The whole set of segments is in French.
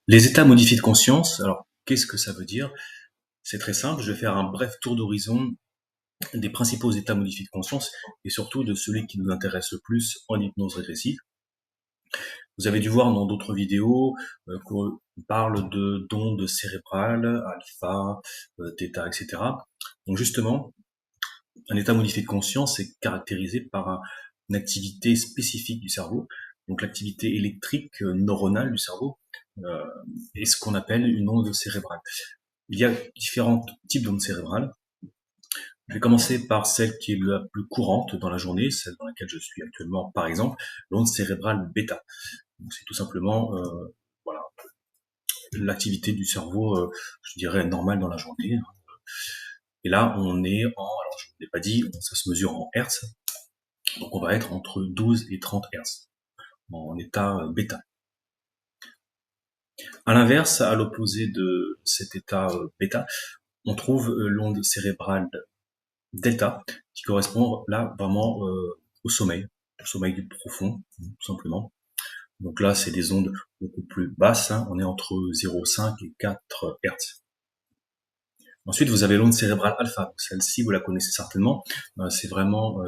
Les états modifiés de conscience, alors qu'est-ce que ça veut dire? C'est très simple, je vais faire un bref tour d'horizon des principaux états modifiés de conscience et surtout de celui qui nous intéresse le plus en hypnose régressive. Vous avez dû voir dans d'autres vidéos qu'on parle d'ondes cérébrales, alpha, θ, etc. Donc justement, un état modifié de conscience est caractérisé par une activité spécifique du cerveau, donc l'activité électrique neuronale du cerveau, euh, est ce qu'on appelle une onde cérébrale. Il y a différents types d'ondes cérébrales. Je vais commencer par celle qui est la plus courante dans la journée, celle dans laquelle je suis actuellement, par exemple, l'onde cérébrale bêta. C'est tout simplement voilà, l'activité du cerveau, je dirais, normale dans la journée. Et là, on est alors je ne l'ai pas dit, ça se mesure en Hertz, donc on va être entre 12 et 30 Hertz, en état bêta. À l'inverse, à l'opposé de cet état bêta, on trouve l'onde cérébrale delta, qui correspond là vraiment au sommeil du profond, tout simplement. Donc là, c'est des ondes beaucoup plus basses, hein, on est entre 0,5 et 4 Hertz. Ensuite, vous avez l'onde cérébrale alpha. Celle-ci, vous la connaissez certainement. C'est vraiment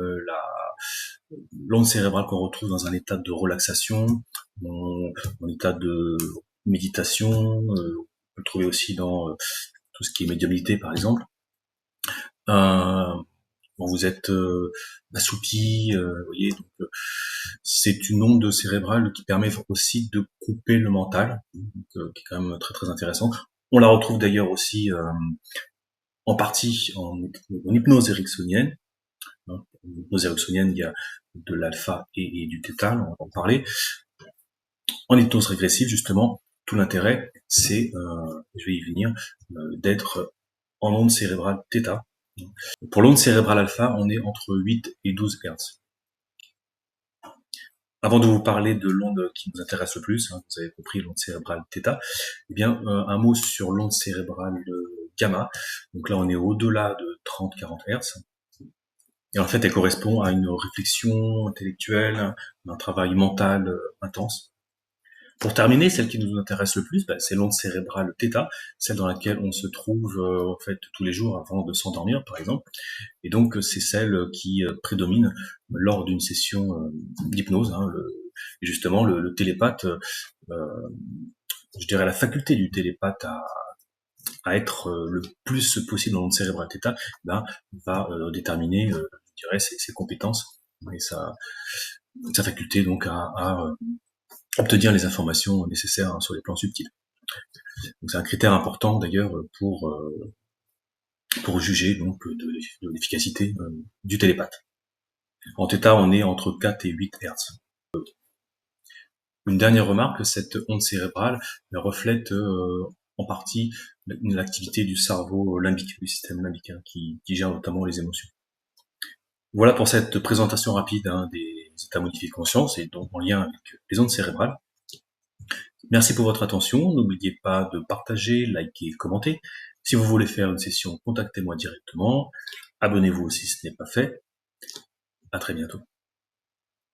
l'onde cérébrale qu'on retrouve dans un état de relaxation, en état de méditation. On peut le trouver aussi dans tout ce qui est médiumnité, par exemple. Quand vous êtes assoupi, vous voyez, donc c'est une onde cérébrale qui permet aussi de couper le mental, donc, qui est quand même très très intéressant. On la retrouve d'ailleurs aussi en partie en hypnose ericksonienne. En hypnose ericksonienne, il y a de l'alpha et du θ, on va en parler. En hypnose régressive, justement, tout l'intérêt, c'est, je vais y venir, d'être en onde cérébrale θ. Pour l'onde cérébrale alpha, on est entre 8 et 12 Hz. Avant de vous parler de l'onde qui nous intéresse le plus, hein, vous avez compris, l'onde cérébrale θ, eh bien, un mot sur l'onde cérébrale gamma. Donc là, on est au-delà de 30-40 Hz. Et en fait, elle correspond à une réflexion intellectuelle, un travail mental intense. Pour terminer, celle qui nous intéresse le plus, c'est l'onde cérébrale θ, celle dans laquelle on se trouve en fait tous les jours avant de s'endormir, par exemple. Et donc, c'est celle qui prédomine lors d'une session d'hypnose. Hein, et justement, le télépathe, je dirais la faculté du télépathe à être le plus possible dans l'onde cérébrale θ, va déterminer, je dirais, ses compétences et sa faculté donc à obtenir les informations nécessaires hein, sur les plans subtils. Donc c'est un critère important d'ailleurs pour juger donc de l'efficacité du télépathe. En θ, on est entre 4 et 8 Hz. Une dernière remarque, cette onde cérébrale reflète en partie l'activité du cerveau limbique, du système limbique, hein, qui gère notamment les émotions. Voilà pour cette présentation rapide hein, des états modifiés de conscience et donc en lien avec les ondes cérébrales. Merci pour votre attention, n'oubliez pas de partager, liker, commenter. Si vous voulez faire une session, contactez-moi directement. Abonnez-vous si ce n'est pas fait. À très bientôt.